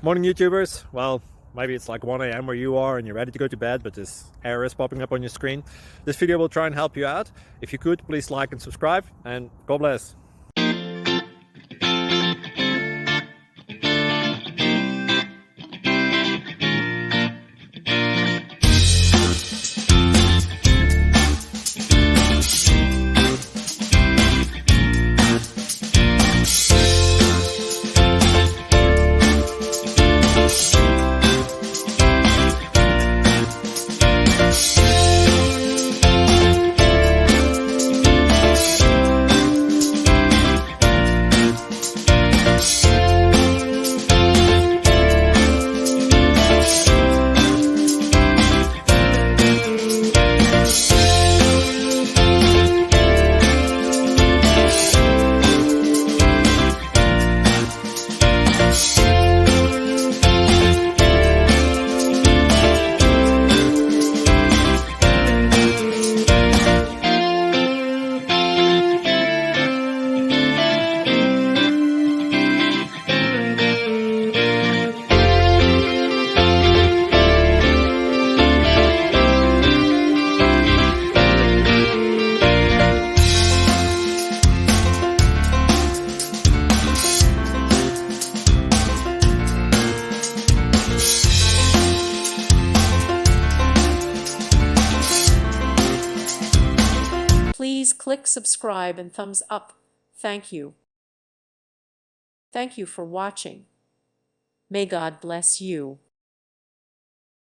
Morning YouTubers. Well, maybe it's like 1 a.m. where you are and you're ready to go to bed, but this error is popping up on your screen. This video will try and help you out. If you could, please like and subscribe, and God bless. Please click subscribe and thumbs up. Thank you. Thank you for watching. May God bless you.